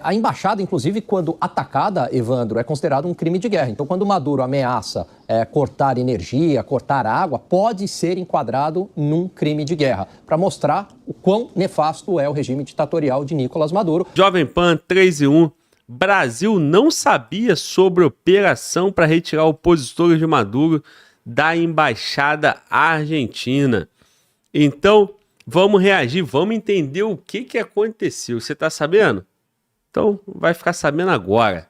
A embaixada, inclusive, quando atacada, Evandro, é considerado um crime de guerra. Então, quando Maduro ameaça cortar energia, cortar água, pode ser enquadrado num crime de guerra, para mostrar o quão nefasto é o regime ditatorial de Nicolás Maduro. Jovem Pan 3 e 1. Brasil não sabia sobre operação para retirar opositores de Maduro da embaixada argentina. Então, vamos reagir, vamos entender o que aconteceu. Você está sabendo? Então, vai ficar sabendo agora.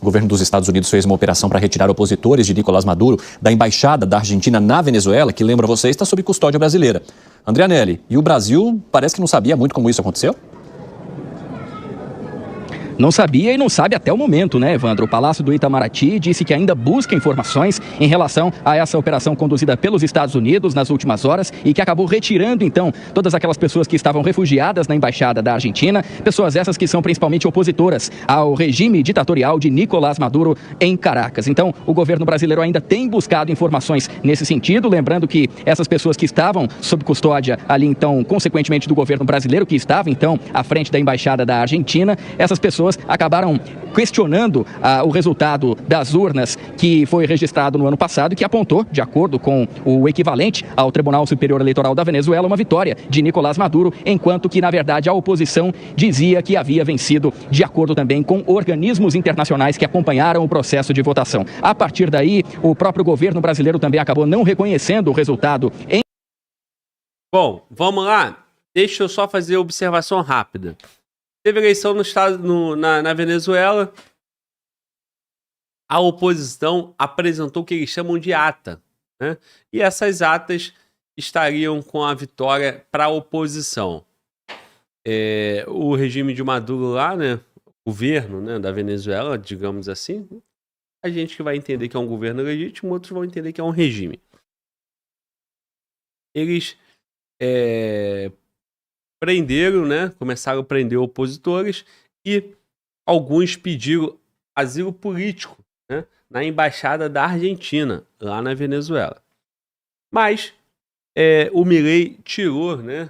O governo dos Estados Unidos fez uma operação para retirar opositores de Nicolás Maduro da embaixada da Argentina na Venezuela, que, lembra vocês, está sob custódia brasileira. André Anelli, e o Brasil parece que não sabia muito como isso aconteceu? Não sabia e não sabe até o momento, né, Evandro? O Palácio do Itamaraty disse que ainda busca informações em relação a essa operação conduzida pelos Estados Unidos nas últimas horas e que acabou retirando, então, todas aquelas pessoas que estavam refugiadas na embaixada da Argentina, pessoas essas que são principalmente opositoras ao regime ditatorial de Nicolás Maduro em Caracas. Então, o governo brasileiro ainda tem buscado informações nesse sentido, lembrando que essas pessoas que estavam sob custódia ali, então, consequentemente do governo brasileiro, que estava, então, à frente da embaixada da Argentina, essas pessoas acabaram questionando o resultado das urnas que foi registrado no ano passado e que apontou, de acordo com o equivalente ao Tribunal Superior Eleitoral da Venezuela, uma vitória de Nicolás Maduro, enquanto que, na verdade, a oposição dizia que havia vencido, de acordo também com organismos internacionais que acompanharam o processo de votação. A partir daí, o próprio governo brasileiro também acabou não reconhecendo o resultado. Bom, vamos lá. Deixa eu só fazer observação rápida. Teve eleição na Venezuela. A oposição apresentou o que eles chamam de ata, né? E essas atas estariam com a vitória para a oposição. O regime de Maduro lá, né? O governo, né, da Venezuela, digamos assim. A gente que vai entender que é um governo legítimo, outros vão entender que é um regime. Eles prenderam, né? Começaram a prender opositores e alguns pediram asilo político, né, na embaixada da Argentina, lá na Venezuela. Mas o Milei tirou, né,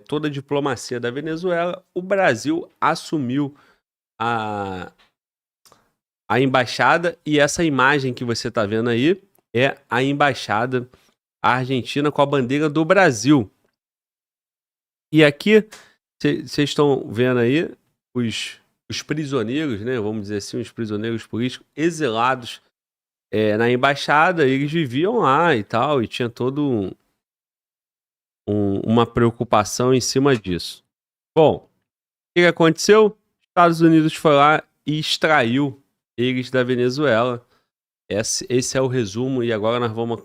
toda a diplomacia da Venezuela. O Brasil assumiu a embaixada e essa imagem que você está vendo aí é a embaixada argentina com a bandeira do Brasil. E aqui, vocês estão vendo aí os prisioneiros, né? Vamos dizer assim, os prisioneiros políticos exilados na embaixada. Eles viviam lá e tal, e tinha todo uma preocupação em cima disso. Bom, o que aconteceu? Estados Unidos foi lá e extraiu eles da Venezuela. Esse é o resumo, e agora nós vamos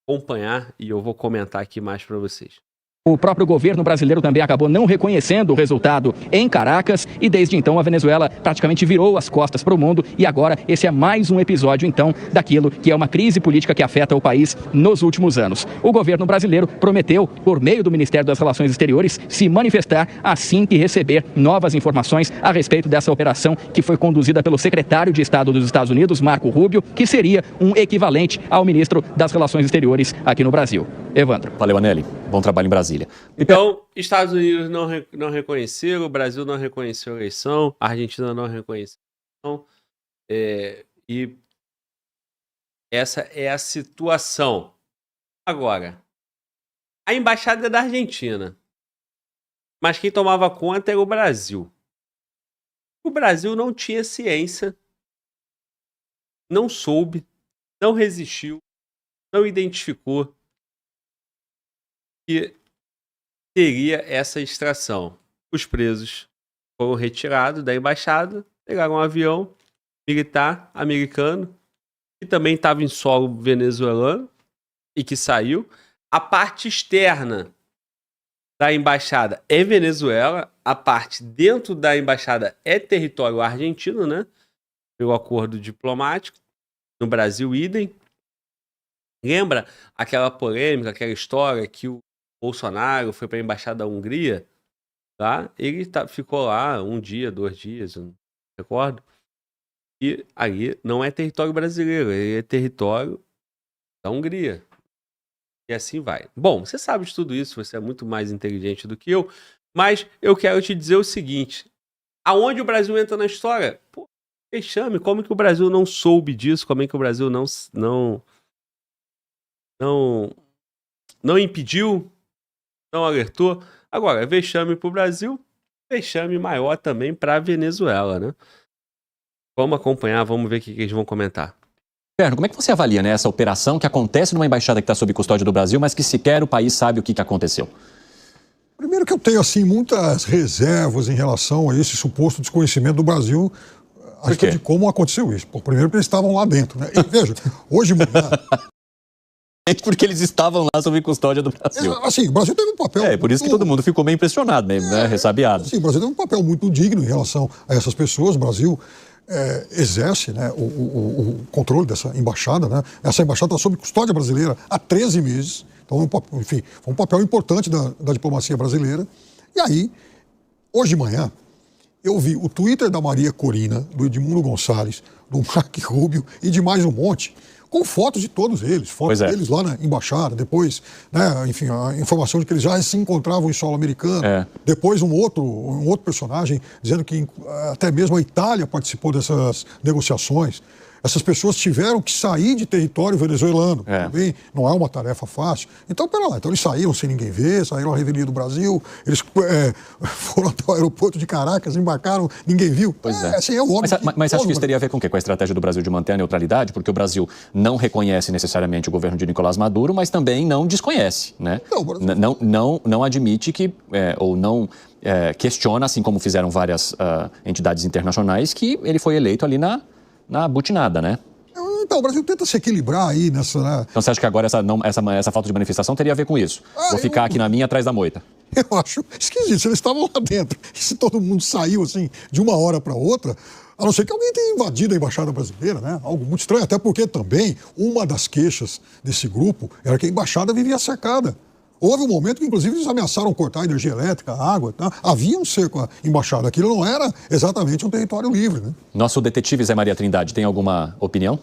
acompanhar e eu vou comentar aqui mais para vocês. O próprio governo brasileiro também acabou não reconhecendo o resultado em Caracas e desde então a Venezuela praticamente virou as costas para o mundo e agora esse é mais um episódio então daquilo que é uma crise política que afeta o país nos últimos anos. O governo brasileiro prometeu, por meio do Ministério das Relações Exteriores, se manifestar assim que receber novas informações a respeito dessa operação que foi conduzida pelo secretário de Estado dos Estados Unidos, Marco Rubio, que seria um equivalente ao ministro das Relações Exteriores aqui no Brasil. Evandro. Valeu, Anelli. Bom trabalho em Brasília. Então, Estados Unidos não reconheceram, o Brasil não reconheceu a eleição, a Argentina não reconheceu a eleição, e essa é a situação. Agora, a embaixada é da Argentina, mas quem tomava conta era o Brasil. O Brasil não tinha ciência, não soube, não resistiu, não identificou que teria essa extração. Os presos foram retirados da embaixada, pegaram um avião militar americano, que também estava em solo venezuelano e que saiu. A parte externa da embaixada é Venezuela, a parte dentro da embaixada é território argentino, né? Pelo acordo diplomático. No Brasil, idem. Lembra aquela polêmica, aquela história que o Bolsonaro foi para a embaixada da Hungria, tá? Ele ficou lá 1 dia, 2 dias, eu não recordo. E ali não é território brasileiro, ele é território da Hungria. E assim vai. Bom, você sabe de tudo isso, você é muito mais inteligente do que eu, mas eu quero te dizer o seguinte: Aonde o Brasil entra na história? Pô, vexame, como que o Brasil não soube disso? Como é que o Brasil não impediu, não alertou? Agora, vexame para o Brasil, vexame maior também para a Venezuela, né? Vamos acompanhar, vamos ver o que eles vão comentar. Perno, como é que você avalia, né, essa operação que acontece numa embaixada que está sob custódia do Brasil, mas que sequer o país sabe o que aconteceu? Primeiro que eu tenho, assim, muitas reservas em relação a esse suposto desconhecimento do Brasil a respeito de como aconteceu isso. Pô, primeiro que eles estavam lá dentro, né? E, veja, hoje de manhã... Porque eles estavam lá sob custódia do Brasil. Assim, o Brasil teve um papel... É, por isso que todo mundo ficou meio impressionado, né, ressabiado. Sim, o Brasil teve um papel muito digno em relação a essas pessoas. O Brasil exerce, né, o controle dessa embaixada, né? Essa embaixada está sob custódia brasileira há 13 meses. Então, enfim, foi um papel importante da diplomacia brasileira. E aí, hoje de manhã, eu vi o Twitter da Maria Corina, do Edmundo Gonçalves, do Mark Rubio e de mais um monte, com fotos de todos eles, fotos deles lá na embaixada, depois, né, enfim, a informação de que eles já se encontravam em solo americano, depois um outro personagem dizendo que até mesmo a Itália participou dessas negociações. Essas pessoas tiveram que sair de território venezuelano. Também não é uma tarefa fácil. Então, pera lá. Então, eles saíram sem ninguém ver, saíram à revelia do Brasil, eles foram até o aeroporto de Caracas, embarcaram, ninguém viu. Assim, é óbvio. Mas acho que isso teria a ver com o quê? Com a estratégia do Brasil de manter a neutralidade? Porque o Brasil não reconhece necessariamente o governo de Nicolás Maduro, mas também não desconhece, né? Não admite que, ou não questiona, assim como fizeram várias entidades internacionais, que ele foi eleito ali na butinada, né? Então, o Brasil tenta se equilibrar aí nessa... Né? Então você acha que agora essa falta de manifestação teria a ver com isso? Vou ficar aqui na minha atrás da moita. Eu acho esquisito. Se eles estavam lá dentro e se todo mundo saiu assim de uma hora para outra, a não ser que alguém tenha invadido a embaixada brasileira, né? Algo muito estranho, até porque também uma das queixas desse grupo era que a embaixada vivia cercada. Houve um momento que, inclusive, eles ameaçaram cortar a energia elétrica, a água. Tá? Havia um cerco à embaixada. Aquilo não era exatamente um território livre, né? Nosso detetive Zé Maria Trindade tem alguma opinião?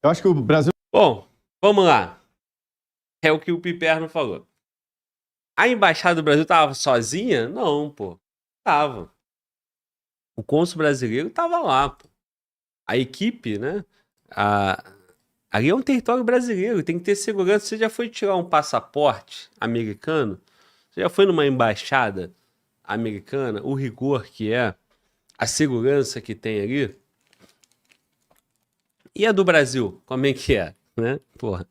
Eu acho que o Brasil... Bom, vamos lá. É o que o Piperno falou. A embaixada do Brasil estava sozinha? Não, pô. Tava. O cônsul brasileiro estava lá, pô. A equipe, né? Ali é um território brasileiro, tem que ter segurança. Você já foi tirar um passaporte americano? Você já foi numa embaixada americana? O rigor que é, a segurança que tem ali? E a do Brasil? Como é que é? Né? Porra.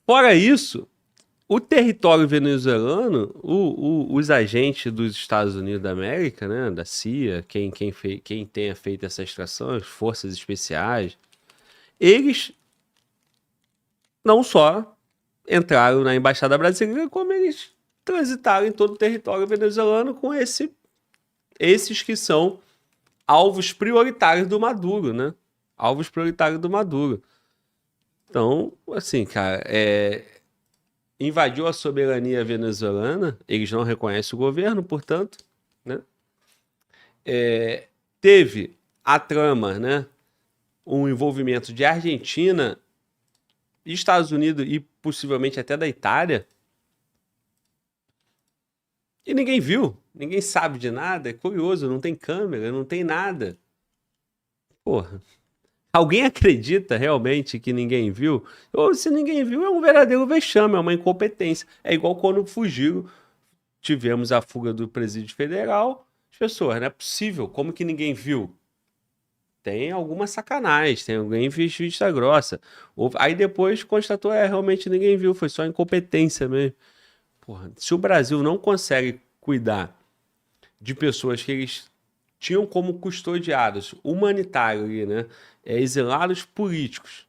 Fora isso, o território venezuelano, os agentes dos Estados Unidos da América, né, da CIA, quem tenha feito essa extração, as forças especiais, eles não só entraram na embaixada brasileira, como eles transitaram em todo o território venezuelano com esses que são alvos prioritários do Maduro, né? Alvos prioritários do Maduro. Então, assim, cara, invadiu a soberania venezuelana, eles não reconhecem o governo, portanto, né? Teve a trama, né? Um envolvimento de Argentina, Estados Unidos e possivelmente até da Itália. E ninguém viu, ninguém sabe de nada, é curioso, não tem câmera, não tem nada. Porra. Alguém acredita realmente que ninguém viu? Ou se ninguém viu, é um verdadeiro vexame, é uma incompetência. É igual quando fugiram, tivemos a fuga do presídio federal, as pessoas, não é possível, como que ninguém viu? Tem alguma sacanagem, tem alguém vista grossa. Aí depois constatou, realmente ninguém viu, foi só incompetência mesmo. Porra, se o Brasil não consegue cuidar de pessoas que eles tinham como custodiados, humanitário ali, né? Exilados políticos,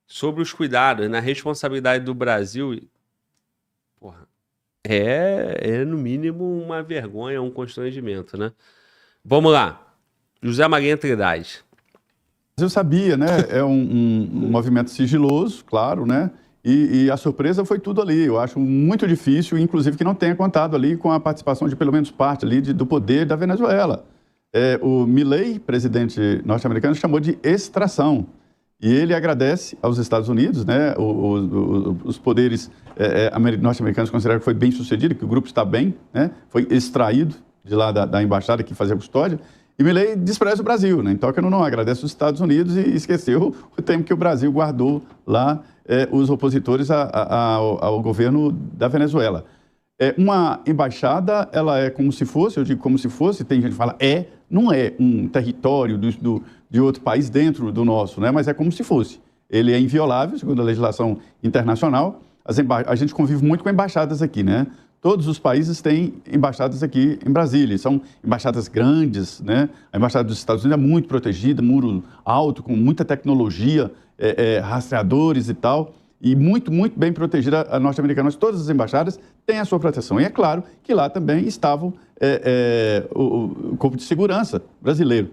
sobre os cuidados, na responsabilidade do Brasil, porra, no mínimo uma vergonha, um constrangimento, né? Vamos lá. José Maria Trindade. Eu sabia, né? É um movimento sigiloso, claro, né? E a surpresa foi tudo ali. Eu acho muito difícil, inclusive, que não tenha contado ali com a participação de pelo menos parte ali do poder da Venezuela. O Milei, presidente norte-americano, chamou de extração. E ele agradece aos Estados Unidos, né? Os poderes norte-americanos consideraram que foi bem sucedido, que o grupo está bem, né? Foi extraído de lá da embaixada que fazia custódia. E Milei despreza o Brasil, né? Então, não agradece os Estados Unidos e esqueceu o tempo que o Brasil guardou lá os opositores ao governo da Venezuela. Uma embaixada, ela é como se fosse, eu digo como se fosse, tem gente que fala não é um território de outro país dentro do nosso, né? Mas é como se fosse. Ele é inviolável, segundo a legislação internacional. A gente convive muito com embaixadas aqui, né? Todos os países têm embaixadas aqui em Brasília. São embaixadas grandes, né? A embaixada dos Estados Unidos é muito protegida, muro alto, com muita tecnologia, rastreadores e tal. E muito, muito bem protegida a norte-americana. Todas as embaixadas têm a sua proteção. E é claro que lá também estavam o Corpo de Segurança brasileiro.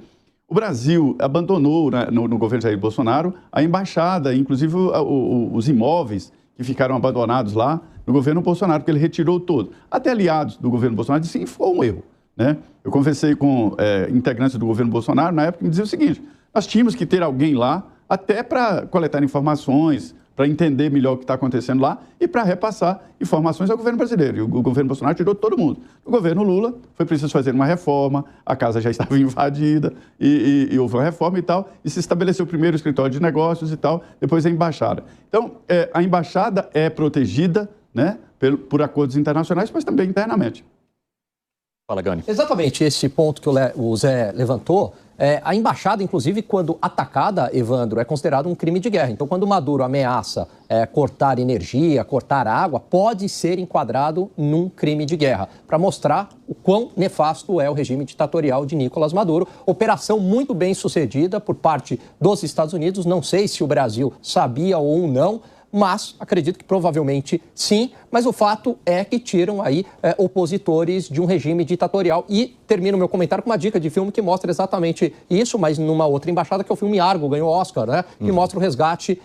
O Brasil abandonou, né, no governo Jair Bolsonaro, a embaixada, inclusive os imóveis que ficaram abandonados lá no governo Bolsonaro, porque ele retirou todo. Até aliados do governo Bolsonaro disseram que foi um erro, né? Eu conversei com integrantes do governo Bolsonaro na época e me diziam o seguinte: nós tínhamos que ter alguém lá até para coletar informações, para entender melhor o que está acontecendo lá e para repassar informações ao governo brasileiro. E o governo Bolsonaro tirou todo mundo. No governo Lula, foi preciso fazer uma reforma, a casa já estava invadida e houve uma reforma e tal, e se estabeleceu primeiro o escritório de negócios e tal, depois a embaixada. Então, a embaixada é protegida, né, por acordos internacionais, mas também internamente. Fala, Gani. Exatamente esse ponto que o Zé levantou. A embaixada, inclusive, quando atacada, Evandro, é considerado um crime de guerra. Então, quando o Maduro ameaça cortar energia, cortar água, pode ser enquadrado num crime de guerra, para mostrar o quão nefasto é o regime ditatorial de Nicolás Maduro. Operação muito bem sucedida por parte dos Estados Unidos. Não sei se o Brasil sabia ou não, mas acredito que provavelmente sim, mas o fato é que tiram aí opositores de um regime ditatorial. E termino meu comentário com uma dica de filme que mostra exatamente isso, mas numa outra embaixada, que é o filme Argo, ganhou Oscar, né? Que mostra o resgate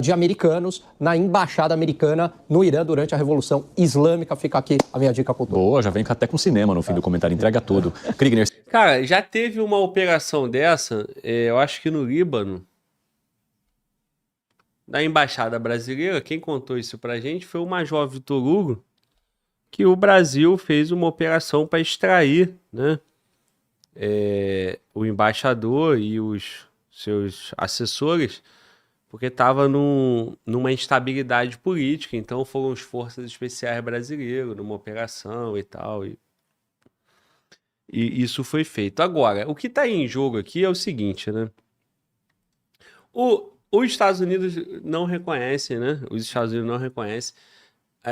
de americanos na embaixada americana no Irã durante a Revolução Islâmica. Fica aqui a minha dica cultural. Boa, já vem até com cinema no fim do comentário, entrega tudo. Kriegner. Cara, já teve uma operação dessa, eu acho que no Líbano, da embaixada brasileira. Quem contou isso pra gente foi o Major Vitor Hugo, que o Brasil fez uma operação para extrair, né, o embaixador e os seus assessores, porque estava numa instabilidade política. Então foram as forças especiais brasileiras numa operação e tal, e isso foi feito. Agora, o que está em jogo aqui é o seguinte, né? Os Estados Unidos não reconhecem, né? Os Estados Unidos não reconhecem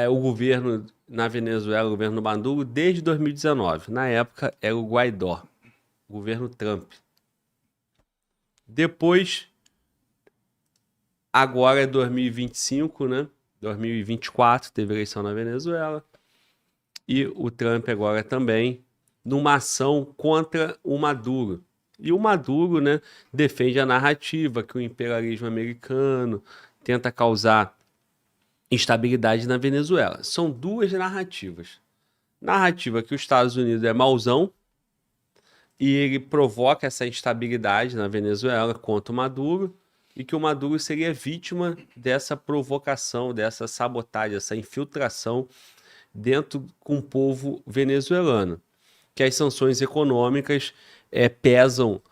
o governo na Venezuela, o governo do Maduro, desde 2019. Na época era o Guaidó, o governo Trump. Depois, agora é 2025, né? 2024 teve eleição na Venezuela. E o Trump agora também, numa ação contra o Maduro. E o Maduro, né, defende a narrativa que o imperialismo americano tenta causar instabilidade na Venezuela. São duas narrativas. Narrativa que os Estados Unidos é mauzão e ele provoca essa instabilidade na Venezuela contra o Maduro, e que o Maduro seria vítima dessa provocação, dessa sabotagem, dessa infiltração dentro com o povo venezuelano. Que as sanções econômicas pesam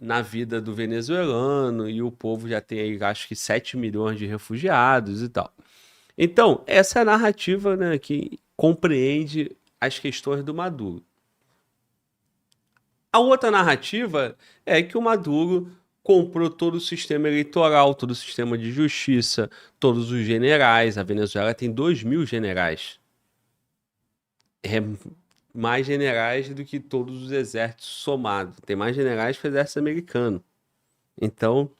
na vida do venezuelano, e o povo já tem aí, acho que 7 milhões de refugiados e tal. Então, essa é a narrativa, né, que compreende as questões do Maduro. A outra narrativa é que o Maduro comprou todo o sistema eleitoral, todo o sistema de justiça, todos os generais. A Venezuela tem 2.000 generais. Mais generais do que todos os exércitos somados. Tem mais generais que o exército americano. Então,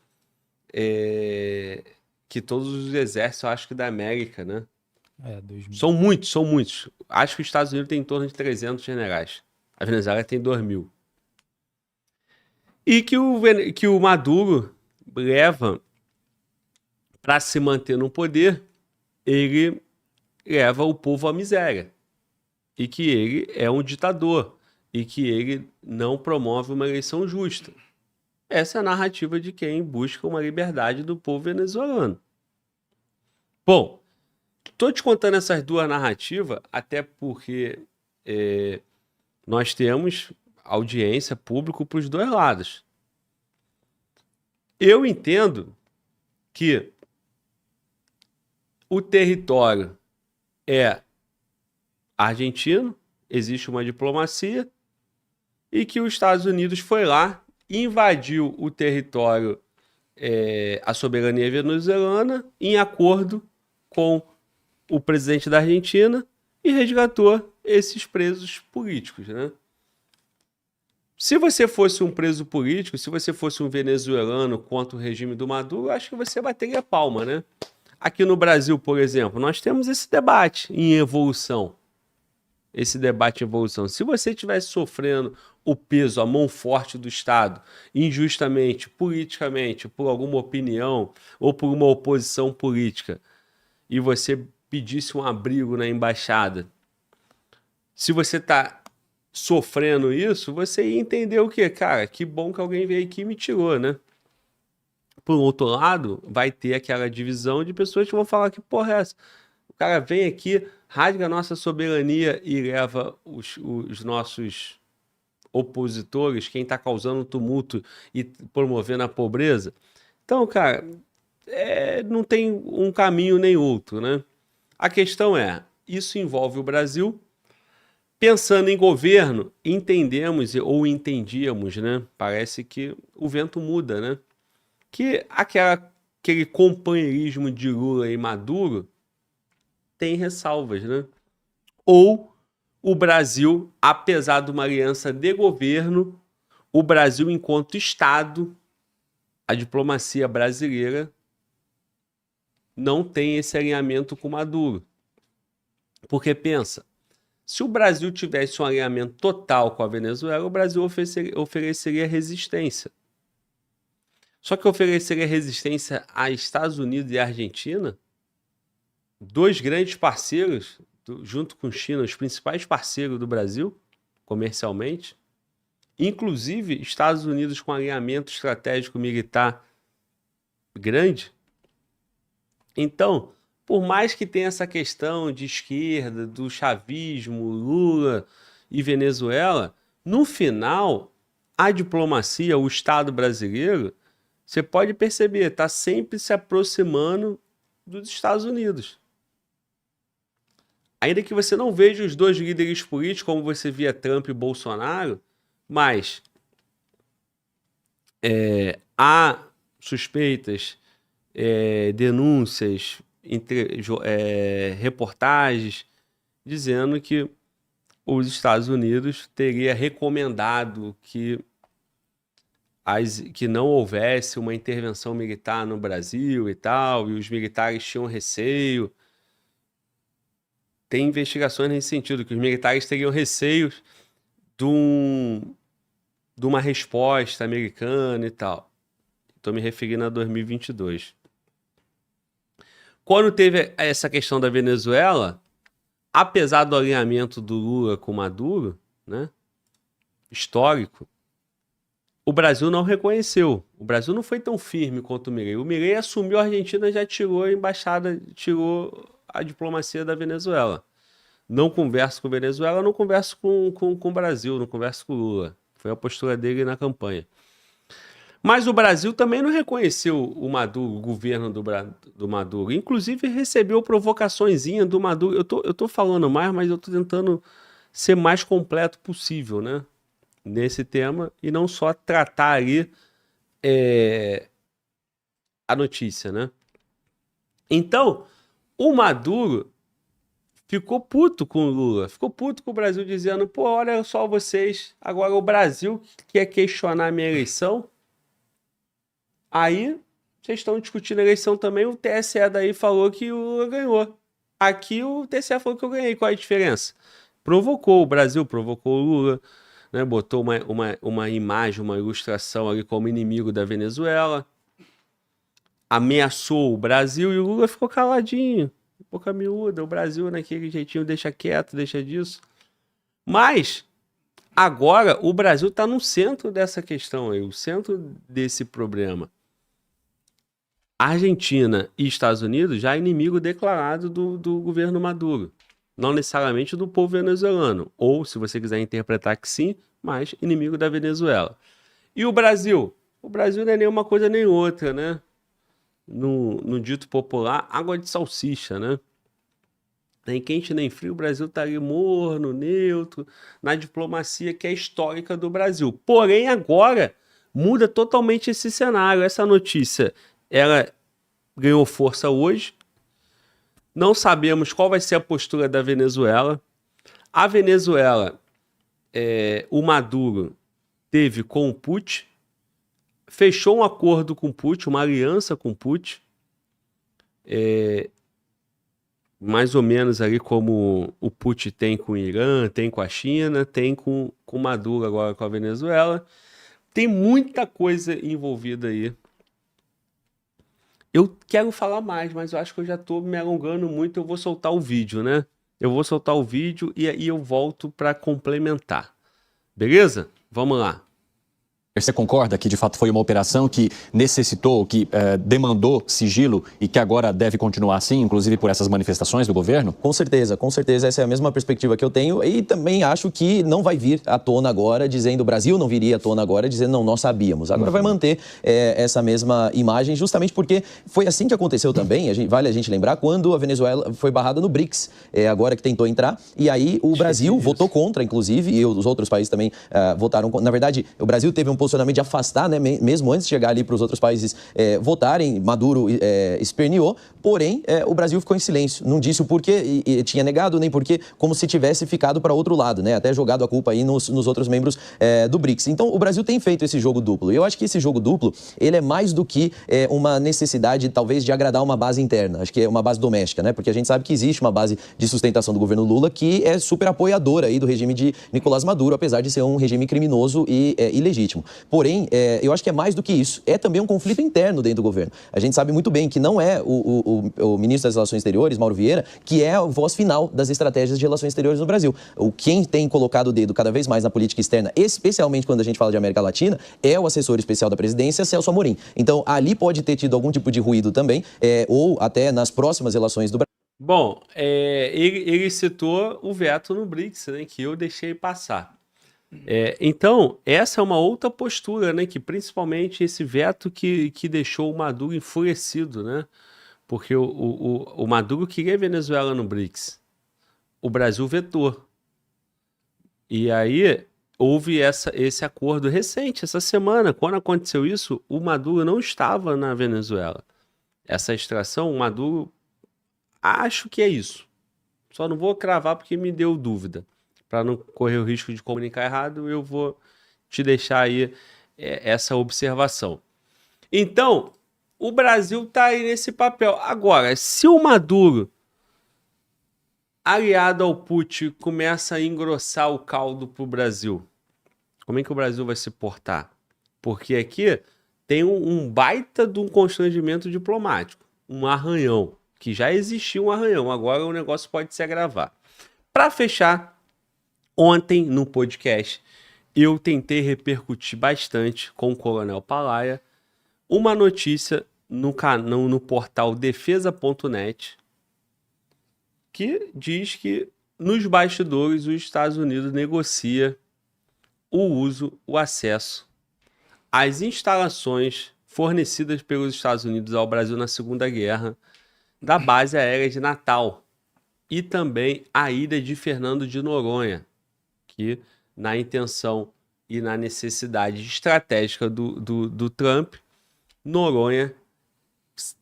que todos os exércitos, eu acho que da América, né? 2000. São muitos. Acho que os Estados Unidos tem em torno de 300 generais. A Venezuela tem 2.000. E que o Maduro leva, para se manter no poder, ele leva o povo à miséria. E que ele é um ditador, e que ele não promove uma eleição justa. Essa é a narrativa de quem busca uma liberdade do povo venezuelano. Bom, estou te contando essas duas narrativas até porque nós temos audiência, público para os dois lados. Eu entendo que o território é argentino, existe uma diplomacia, e que os Estados Unidos foi lá, invadiu o território, a soberania venezuelana, em acordo com o presidente da Argentina, e resgatou esses presos políticos, né? Se você fosse um preso político, se você fosse um venezuelano contra o regime do Maduro, eu acho que você bateria palma, né? Aqui no Brasil, por exemplo, nós temos esse debate em evolução. Esse debate em evolução. Se você estivesse sofrendo o peso, a mão forte do Estado, injustamente, politicamente, por alguma opinião ou por uma oposição política, e você pedisse um abrigo na embaixada, se você está sofrendo isso, você ia entender o quê? Cara, que bom que alguém veio aqui e me tirou, né? Por outro lado, vai ter aquela divisão de pessoas que vão falar que porra é essa? O cara vem aqui, rasga a nossa soberania e leva os nossos opositores, quem está causando tumulto e promovendo a pobreza. Então, cara, não tem um caminho nem outro, né? A questão é, isso envolve o Brasil. Pensando em governo, entendemos ou entendíamos, né? Parece que o vento muda, né? Que aquele companheirismo de Lula e Maduro tem ressalvas, né? Ou o Brasil, apesar de uma aliança de governo, o Brasil, enquanto Estado, a diplomacia brasileira não tem esse alinhamento com Maduro. Porque pensa, se o Brasil tivesse um alinhamento total com a Venezuela, o Brasil ofereceria resistência. Só que ofereceria resistência a Estados Unidos e a Argentina, dois grandes parceiros, junto com China, os principais parceiros do Brasil, comercialmente, inclusive Estados Unidos com alinhamento estratégico militar grande. Então, por mais que tenha essa questão de esquerda, do chavismo, Lula e Venezuela, no final, a diplomacia, o Estado brasileiro, você pode perceber, está sempre se aproximando dos Estados Unidos. Ainda que você não veja os dois líderes políticos, como você via Trump e Bolsonaro, mas há suspeitas, denúncias, reportagens dizendo que os Estados Unidos teria recomendado que não houvesse uma intervenção militar no Brasil e tal, e os militares tinham receio. Tem investigações nesse sentido, que os militares teriam receios de uma resposta americana e tal. Estou me referindo a 2022. Quando teve essa questão da Venezuela, apesar do alinhamento do Lula com Maduro, né, histórico, o Brasil não reconheceu. O Brasil não foi tão firme quanto o Milei. O Milei assumiu a Argentina, já tirou a embaixada, tirou a diplomacia da Venezuela. Não converso com a Venezuela, não converso com o Brasil, não converso com o Lula. Foi a postura dele na campanha. Mas o Brasil também não reconheceu o Maduro, o governo do Maduro. Inclusive recebeu provocaçõezinha do Maduro. Eu tô falando mais, mas eu tô tentando ser mais completo possível, né? Nesse tema, e não só tratar ali a notícia, né? Então, o Maduro ficou puto com o Lula, ficou puto com o Brasil, dizendo, pô, olha só vocês, agora o Brasil quer questionar a minha eleição. Aí, vocês estão discutindo a eleição também, o TSE daí falou que o Lula ganhou. Aqui o TSE falou que eu ganhei, qual é a diferença? Provocou o Brasil, provocou o Lula, né? Botou uma imagem, uma ilustração ali como inimigo da Venezuela, ameaçou o Brasil e o Lula ficou caladinho, boca miúda, o Brasil naquele jeitinho deixa quieto, deixa disso. Mas Agora, o Brasil está no centro dessa questão aí, o centro desse problema. Argentina e Estados Unidos já é inimigo declarado do governo Maduro. Não necessariamente do povo venezuelano. Ou, se você quiser interpretar que sim, mas inimigo da Venezuela. E o Brasil? O Brasil não é nem uma coisa nem outra, né? No dito popular, água de salsicha, né? Nem quente nem frio, o Brasil está ali morno, neutro, na diplomacia que é histórica do Brasil. Porém, agora muda totalmente esse cenário. Essa notícia, ela ganhou força hoje. Não sabemos qual vai ser a postura da Venezuela. A Venezuela, o Maduro teve com o Putin, fechou um acordo com o Putin, uma aliança com o Putin, mais ou menos ali como o Putin tem com o Irã, tem com a China, tem com o Maduro agora com a Venezuela. Tem muita coisa envolvida aí. Eu quero falar mais, mas eu acho que eu já estou me alongando muito. Eu vou soltar o vídeo, né? Eu vou soltar o vídeo e aí eu volto para complementar. Beleza? Vamos lá. Você concorda que de fato foi uma operação que necessitou, que demandou sigilo e que agora deve continuar assim, inclusive por essas manifestações do governo? Com certeza, essa é a mesma perspectiva que eu tenho e também acho que não vai vir à tona agora dizendo, o Brasil não viria à tona agora dizendo, não, nós sabíamos. Agora vai manter essa mesma imagem justamente porque foi assim que aconteceu também, vale a gente lembrar, quando a Venezuela foi barrada no BRICS, agora que tentou entrar, e aí o Brasil votou contra, inclusive, e os outros países também votaram contra. Na verdade, o Brasil teve um posicionamento de afastar, né, mesmo antes de chegar ali para os outros países votarem, Maduro esperneou, porém o Brasil ficou em silêncio, não disse o porquê e tinha negado, nem porquê, como se tivesse ficado para outro lado, né, até jogado a culpa aí nos outros membros do BRICS. Então o Brasil tem feito esse jogo duplo, e eu acho que esse jogo duplo, ele é mais do que uma necessidade talvez de agradar uma base interna, acho que é uma base doméstica, né, porque a gente sabe que existe uma base de sustentação do governo Lula que é super apoiadora aí do regime de Nicolás Maduro, apesar de ser um regime criminoso e ilegítimo. Porém, eu acho que é mais do que isso. É também um conflito interno dentro do governo. A gente sabe muito bem que não é o ministro das Relações Exteriores, Mauro Vieira, que é a voz final das estratégias de relações exteriores no Brasil. Quem tem colocado o dedo cada vez mais na política externa, especialmente quando a gente fala de América Latina, é o assessor especial da presidência, Celso Amorim. Então, ali pode ter tido algum tipo de ruído também, ou até nas próximas relações do Brasil. Bom, ele citou o veto no BRICS, né, que eu deixei passar. Então, essa é uma outra postura, né? Que principalmente esse veto que deixou o Maduro enfurecido, né? Porque o Maduro queria Venezuela no BRICS. O Brasil vetou. E aí houve esse acordo recente, essa semana. Quando aconteceu isso, o Maduro não estava na Venezuela. Essa extração, o Maduro, acho que é isso. Só não vou cravar porque me deu dúvida. Para não correr o risco de comunicar errado, eu vou te deixar aí essa observação. Então, o Brasil está aí nesse papel. Agora, se o Maduro, aliado ao Putin, começa a engrossar o caldo para o Brasil, como é que o Brasil vai se portar? Porque aqui tem um baita de um constrangimento diplomático, um arranhão, que já existia um arranhão, agora o negócio pode se agravar. Para fechar, ontem, no podcast, eu tentei repercutir bastante com o Coronel Palaia uma notícia no portal defesa.net que diz que nos bastidores os Estados Unidos negocia o acesso às instalações fornecidas pelos Estados Unidos ao Brasil na Segunda Guerra da base aérea de Natal e também a ilha de Fernando de Noronha, que na intenção e na necessidade estratégica do Trump, Noronha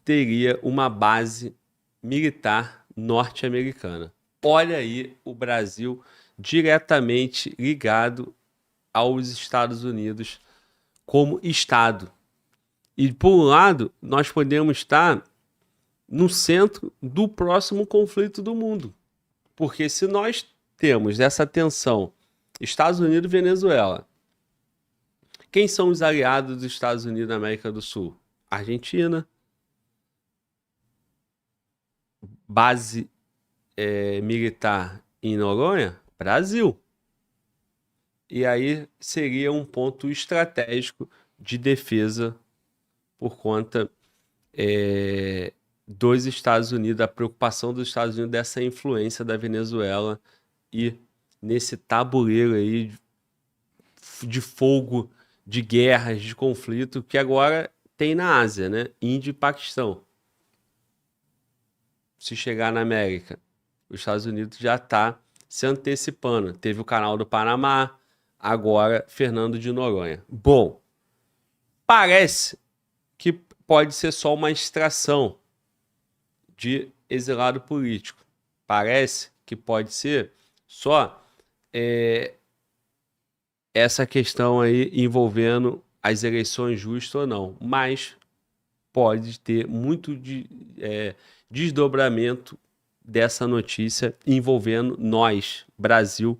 teria uma base militar norte-americana. Olha aí o Brasil diretamente ligado aos Estados Unidos como Estado. E, por um lado, nós podemos estar no centro do próximo conflito do mundo. Porque se nós temos essa tensão Estados Unidos e Venezuela, quem são os aliados dos Estados Unidos na América do Sul? Argentina, base militar em Noronha, Brasil. E aí seria um ponto estratégico de defesa por conta dos Estados Unidos, a preocupação dos Estados Unidos dessa influência da Venezuela e nesse tabuleiro aí de fogo, de guerras, de conflito que agora tem na Ásia, né? Índia e Paquistão. Se chegar na América, os Estados Unidos já está se antecipando. Teve o Canal do Panamá, agora Fernando de Noronha. Bom, parece que pode ser só uma extração de exilado político. Parece que pode ser só essa questão aí envolvendo as eleições justas ou não. Mas pode ter muito desdobramento dessa notícia envolvendo nós, Brasil.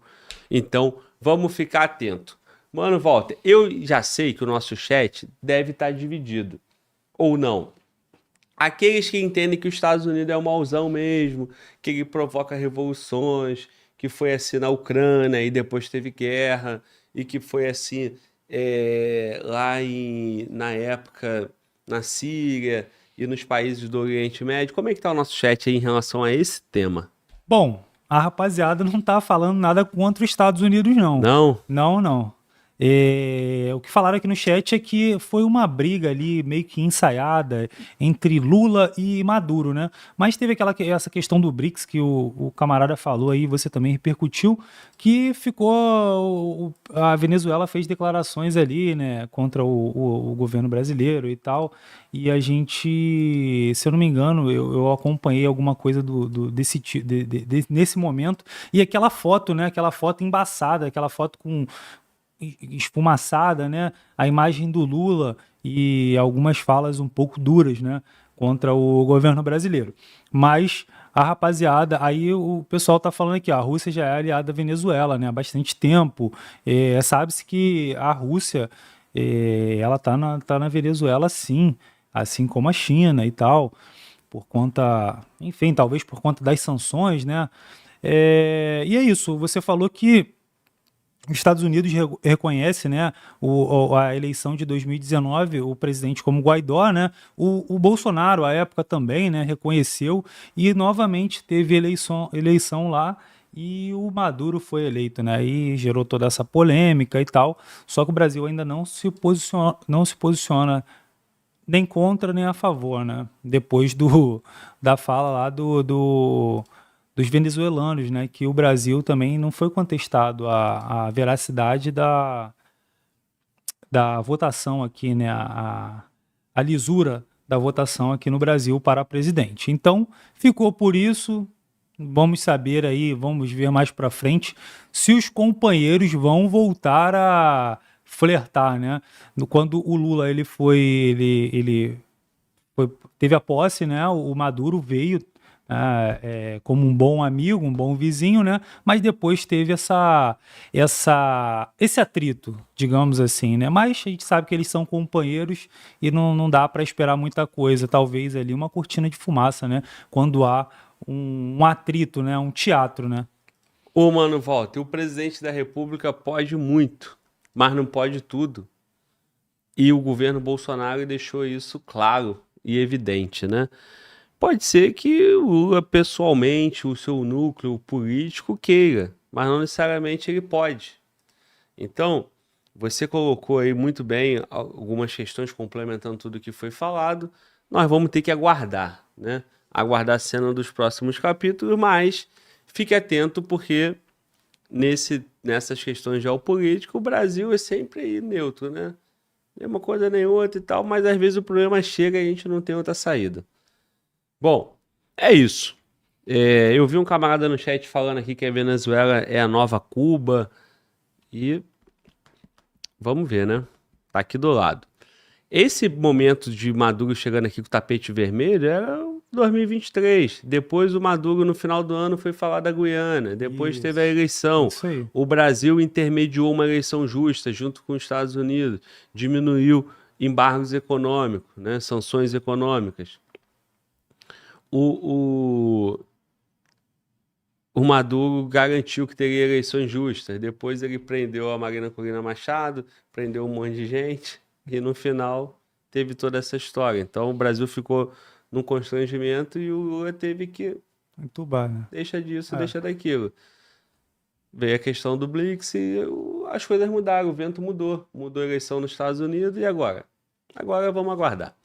Então, vamos ficar atento. Mano, Walter, eu já sei que o nosso chat deve estar dividido. Ou não. Aqueles que entendem que os Estados Unidos é um mauzão mesmo, que ele provoca revoluções, que foi assim na Ucrânia e depois teve guerra, e que foi assim lá na época na Síria e nos países do Oriente Médio. Como é que tá o nosso chat aí em relação a esse tema? Bom, a rapaziada não tá falando nada contra os Estados Unidos, não. Não? Não. O que falaram aqui no chat é que foi uma briga ali meio que ensaiada entre Lula e Maduro, né? Mas teve essa questão do BRICS que o camarada falou aí, você também repercutiu, que ficou... A Venezuela fez declarações ali, né, contra o governo brasileiro e tal, e a gente, se eu não me engano, eu acompanhei alguma coisa nesse momento, e aquela foto, né, aquela foto embaçada, aquela foto com... esfumaçada, né? A imagem do Lula e algumas falas um pouco duras, né? Contra o governo brasileiro. Mas a rapaziada, aí o pessoal tá falando aqui, a Rússia já é aliada da Venezuela, né? Há bastante tempo. Sabe-se que a Rússia, ela tá na Venezuela, sim, assim como a China e tal, por conta, enfim, talvez por conta das sanções, né? E é isso, você falou que os Estados Unidos reconhece, né, a eleição de 2019, o presidente como Guaidó, né, o Bolsonaro, à época também, né, reconheceu e novamente teve eleição lá e o Maduro foi eleito, né, e gerou toda essa polêmica e tal, só que o Brasil ainda não se posiciona nem contra nem a favor, né, depois da fala lá dos venezuelanos, né, que o Brasil também não foi contestado a veracidade da votação aqui, né, a lisura da votação aqui no Brasil para presidente. Então, ficou por isso, vamos saber aí, vamos ver mais para frente se os companheiros vão voltar a flertar, né? Quando o Lula teve a posse, né, o Maduro veio como um bom amigo, um bom vizinho, né? Mas depois teve esse atrito, digamos assim, né? Mas a gente sabe que eles são companheiros e não dá para esperar muita coisa. Talvez ali uma cortina de fumaça, né? Quando há um atrito, né? Um teatro, né? Ô, mano, Walter, o presidente da República pode muito, mas não pode tudo. E o governo Bolsonaro deixou isso claro e evidente, né? Pode ser que o Lula, pessoalmente, o seu núcleo político queira, mas não necessariamente ele pode. Então, você colocou aí muito bem algumas questões complementando tudo o que foi falado. Nós vamos ter que aguardar, né? Aguardar a cena dos próximos capítulos, mas fique atento porque nessas questões geopolíticas o Brasil é sempre aí neutro, né? Nem uma coisa nem outra e tal, mas às vezes o problema chega e a gente não tem outra saída. Bom, é isso. Eu vi um camarada no chat falando aqui que a Venezuela é a nova Cuba e vamos ver, né? Tá aqui do lado. Esse momento de Maduro chegando aqui com o tapete vermelho era 2023. Depois o Maduro no final do ano foi falar da Guiana. Depois teve a eleição. Isso aí. O Brasil intermediou uma eleição justa junto com os Estados Unidos. Diminuiu embargos econômicos, né? Sanções econômicas. O o Maduro garantiu que teria eleições justas. Depois ele prendeu a Marina Corina Machado, prendeu um monte de gente e no final teve toda essa história. Então o Brasil ficou num constrangimento e o Lula teve que Entubar, né? deixa disso, deixa daquilo. Veio a questão do Blitz e as coisas mudaram, o vento mudou. Mudou a eleição nos Estados Unidos e agora? Agora vamos aguardar.